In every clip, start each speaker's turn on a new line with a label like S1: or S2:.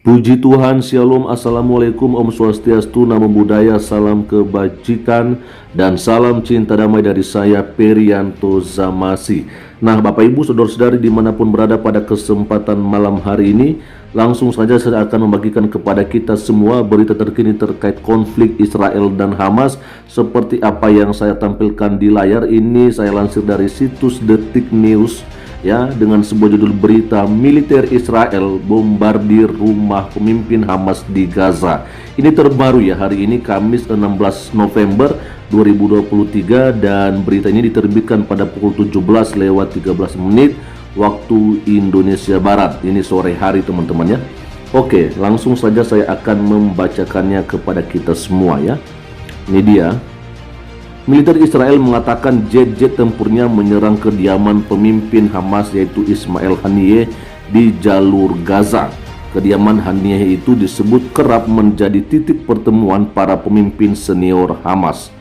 S1: Puji Tuhan, Shalom, Assalamualaikum, Om Swastiastu, Namo Buddhaya, salam kebajikan, dan salam cinta damai dari saya, Perianto Zamasi. Nah, Bapak Ibu, Saudara-saudari dimanapun berada pada kesempatan malam hari ini, langsung saja saya akan membagikan kepada kita semua berita terkini terkait konflik Israel dan Hamas. Seperti apa yang saya tampilkan di layar ini, saya lansir dari situs Detik News, ya, dengan sebuah judul berita militer Israel bombardir rumah pemimpin Hamas di Gaza. Ini terbaru ya, hari ini Kamis 16 November 2023, dan berita ini diterbitkan pada pukul 17:13 waktu Indonesia Barat. Ini sore hari teman-teman ya. Oke, langsung saja saya akan membacakannya kepada kita semua ya. Ini dia. Militer Israel mengatakan jet-jet tempurnya menyerang kediaman pemimpin Hamas yaitu Ismail Haniyeh di jalur Gaza. Kediaman Haniyeh itu disebut kerap menjadi titik pertemuan para pemimpin senior Hamas.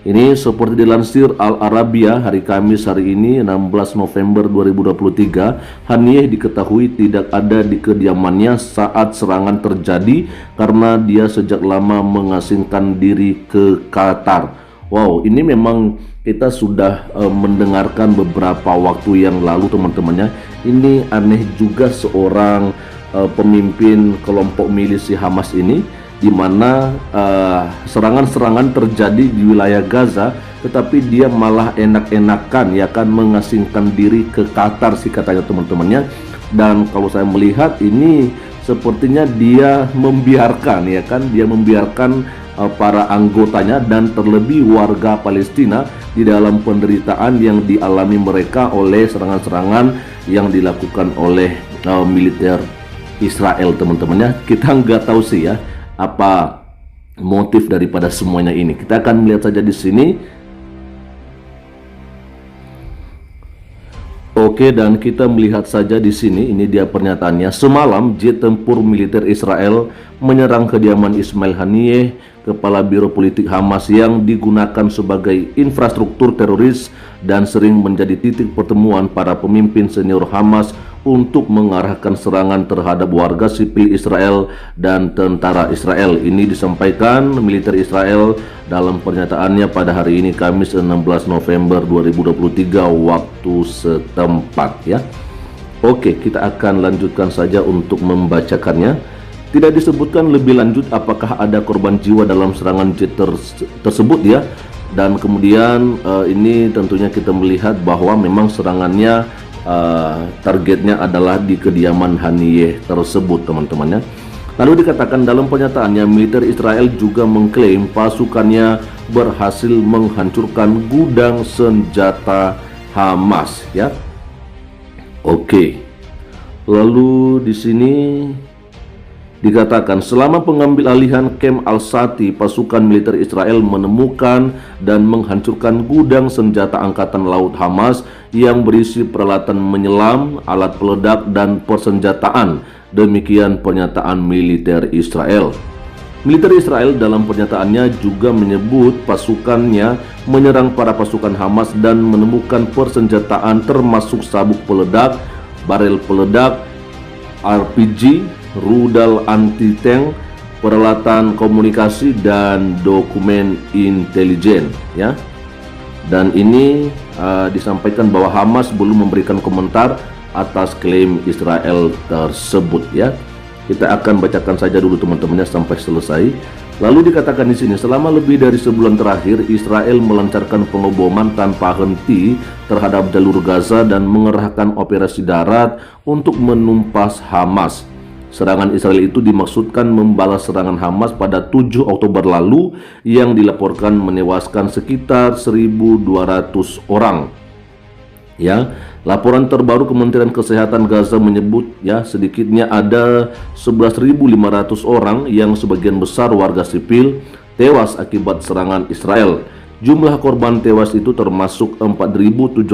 S1: Ini seperti dilansir Al Arabiya hari Kamis hari ini 16 November 2023, Haniyeh diketahui tidak ada di kediamannya saat serangan terjadi karena dia sejak lama mengasingkan diri ke Qatar. Wow, ini memang kita sudah mendengarkan beberapa waktu yang lalu teman-temannya. Ini aneh juga seorang pemimpin kelompok milisi Hamas ini, di mana serangan-serangan terjadi di wilayah Gaza, tetapi dia malah enak-enakan ya kan mengasingkan diri ke Qatar sih katanya teman-temannya. Dan kalau saya melihat ini sepertinya dia membiarkan ya kan, dia membiarkan para anggotanya dan terlebih warga Palestina di dalam penderitaan yang dialami mereka oleh serangan-serangan yang dilakukan oleh militer Israel teman-temannya. Kita nggak tahu sih ya apa motif daripada semuanya ini. Kita akan melihat saja di sini. Oke, dan kita melihat saja di sini. Ini dia pernyataannya. Semalam jet tempur militer Israel menyerang kediaman Ismail Haniyeh, kepala biro politik Hamas yang digunakan sebagai infrastruktur teroris dan sering menjadi titik pertemuan para pemimpin senior Hamas untuk mengarahkan serangan terhadap warga sipil Israel dan tentara Israel. Ini disampaikan militer Israel dalam pernyataannya pada hari ini Kamis 16 November 2023 waktu setempat ya. Oke, kita akan lanjutkan saja untuk membacakannya. Tidak disebutkan lebih lanjut apakah ada korban jiwa dalam serangan jet tersebut ya. Dan kemudian ini tentunya kita melihat bahwa memang serangannya targetnya adalah di kediaman Haniyeh tersebut teman-temannya. Lalu dikatakan dalam pernyataannya militer Israel juga mengklaim pasukannya berhasil menghancurkan gudang senjata Hamas ya. Oke. Lalu di sini dikatakan selama pengambil alihan Kem Al-Shati, pasukan militer Israel menemukan dan menghancurkan gudang senjata angkatan laut Hamas yang berisi peralatan menyelam, alat peledak, dan persenjataan. Demikian pernyataan militer Israel. Militer Israel dalam pernyataannya juga menyebut pasukannya menyerang para pasukan Hamas dan menemukan persenjataan termasuk sabuk peledak, barel peledak, RPG, rudal anti-tank, peralatan komunikasi, dan dokumen intelijen ya. Dan ini disampaikan bahwa Hamas belum memberikan komentar atas klaim Israel tersebut ya. Kita akan bacakan saja dulu teman-temannya sampai selesai. Lalu dikatakan di sini selama lebih dari sebulan terakhir Israel melancarkan pengeboman tanpa henti terhadap jalur Gaza dan mengerahkan operasi darat untuk menumpas Hamas. Serangan Israel itu dimaksudkan membalas serangan Hamas pada 7 Oktober lalu yang dilaporkan menewaskan sekitar 1.200 orang. Ya, laporan terbaru Kementerian Kesehatan Gaza menyebut ya sedikitnya ada 11.500 orang yang sebagian besar warga sipil tewas akibat serangan Israel. Jumlah korban tewas itu termasuk 4.710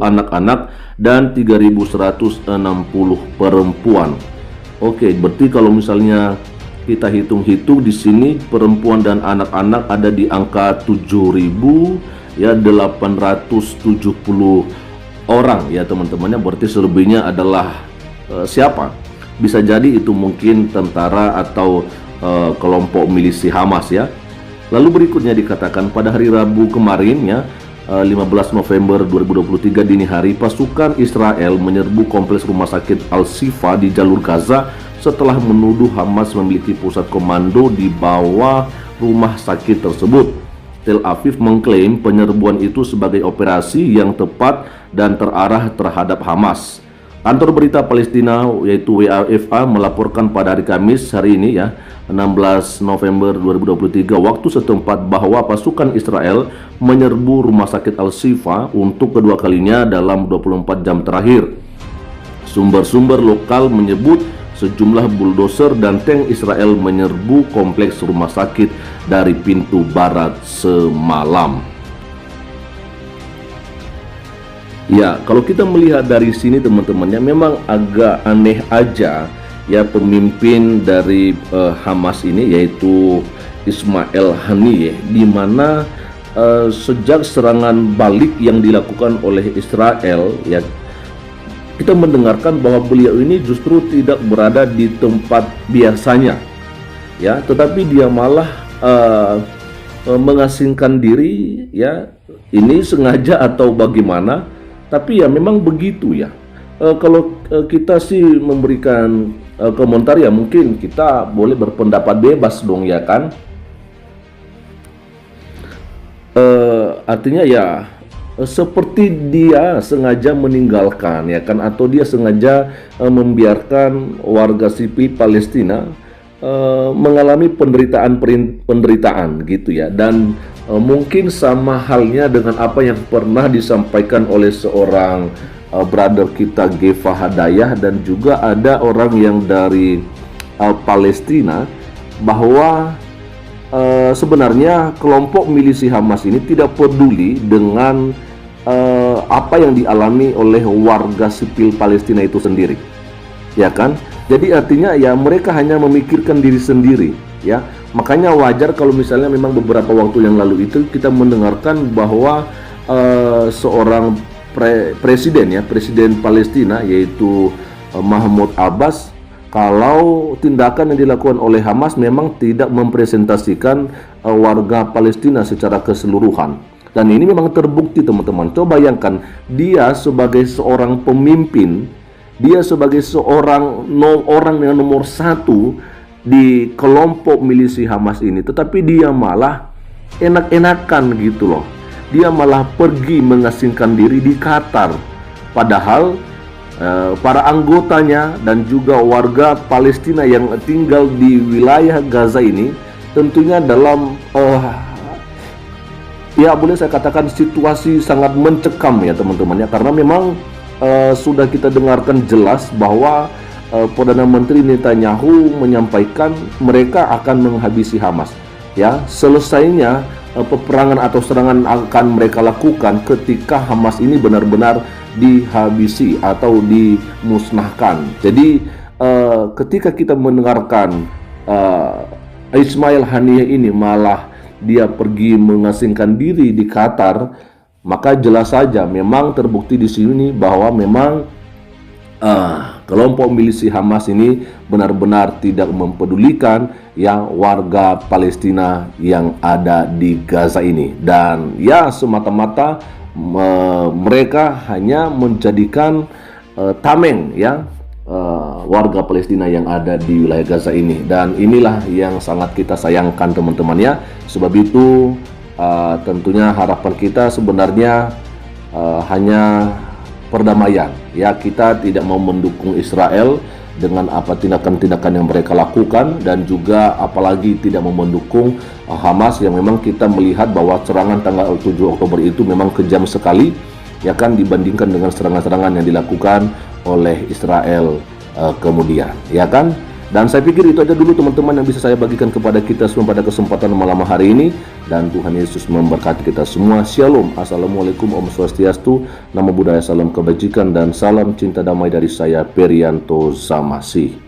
S1: anak-anak dan 3.160 perempuan. Oke, berarti kalau misalnya kita hitung-hitung di sini perempuan dan anak-anak ada di angka 7.870 orang ya teman-temannya. Berarti selebihnya adalah siapa? Bisa jadi itu mungkin tentara atau kelompok milisi Hamas ya. Lalu berikutnya dikatakan pada hari Rabu kemarin ya, 15 November 2023 dini hari, pasukan Israel menyerbu kompleks rumah sakit Al-Shifa di jalur Gaza setelah menuduh Hamas memiliki pusat komando di bawah rumah sakit tersebut. Tel Aviv mengklaim penyerbuan itu sebagai operasi yang tepat dan terarah terhadap Hamas. Kantor berita Palestina yaitu WAFA melaporkan pada hari Kamis hari ini ya, 16 November 2023 waktu setempat bahwa pasukan Israel menyerbu rumah sakit Al-Shifa untuk kedua kalinya dalam 24 jam terakhir. Sumber-sumber lokal menyebut sejumlah bulldozer dan tank Israel menyerbu kompleks rumah sakit dari pintu barat semalam. Ya, kalau kita melihat dari sini teman-temannya, memang agak aneh aja ya pemimpin dari Hamas ini yaitu Ismail Haniyeh, di mana sejak serangan balik yang dilakukan oleh Israel ya, kita mendengarkan bahwa beliau ini justru tidak berada di tempat biasanya ya, tetapi dia malah mengasingkan diri ya. Ini sengaja atau bagaimana? Tapi ya memang begitu ya. Kalau kita sih memberikan komentar ya, mungkin kita boleh berpendapat bebas dong ya kan. Artinya ya seperti dia sengaja meninggalkan ya kan, atau dia sengaja membiarkan warga sipil Palestina mengalami penderitaan gitu ya. Dan mungkin sama halnya dengan apa yang pernah disampaikan oleh seorang brother kita, Gefa Hadayah, dan juga ada orang yang dari Palestina, bahwa sebenarnya kelompok milisi Hamas ini tidak peduli dengan apa yang dialami oleh warga sipil Palestina itu sendiri, ya kan? Jadi artinya ya mereka hanya memikirkan diri sendiri ya. Makanya wajar kalau misalnya memang beberapa waktu yang lalu itu kita mendengarkan bahwa seorang presiden Palestina yaitu Mahmud Abbas, kalau tindakan yang dilakukan oleh Hamas memang tidak mempresentasikan warga Palestina secara keseluruhan. Dan ini memang terbukti teman-teman. Coba bayangkan, dia sebagai seorang pemimpin, dia sebagai seorang orang yang nomor satu di kelompok milisi Hamas ini, tetapi dia malah enak-enakan gitu loh. Dia malah pergi mengasingkan diri di Qatar. Padahal para anggotanya dan juga warga Palestina yang tinggal di wilayah Gaza ini tentunya dalam ya boleh saya katakan situasi sangat mencekam ya teman-teman ya, karena memang sudah kita dengarkan jelas bahwa Perdana Menteri Netanyahu menyampaikan mereka akan menghabisi Hamas ya. Selesainya peperangan atau serangan akan mereka lakukan ketika Hamas ini benar-benar dihabisi atau dimusnahkan. Jadi ketika kita mendengarkan Ismail Haniyeh ini malah dia pergi mengasingkan diri di Qatar, maka jelas saja memang terbukti di sini bahwa memang kelompok milisi Hamas ini benar-benar tidak mempedulikan yang warga Palestina yang ada di Gaza ini. Dan ya semata-mata mereka hanya menjadikan tameng ya warga Palestina yang ada di wilayah Gaza ini. Dan inilah yang sangat kita sayangkan teman-teman ya. Sebab itu tentunya harapan kita sebenarnya hanya perdamaian ya. Kita tidak mau mendukung Israel dengan apa tindakan-tindakan yang mereka lakukan, dan juga apalagi tidak mau mendukung Hamas yang memang kita melihat bahwa serangan tanggal 7 Oktober itu memang kejam sekali ya kan, dibandingkan dengan serangan-serangan yang dilakukan oleh Israel kemudian ya kan. Dan saya pikir itu aja dulu teman-teman yang bisa saya bagikan kepada kita semua pada kesempatan malam hari ini, dan Tuhan Yesus memberkati kita semua. Shalom, assalamualaikum, Om Swastiastu, Namo Buddhaya, salam kebajikan dan salam cinta damai dari saya Perianto Zamasi.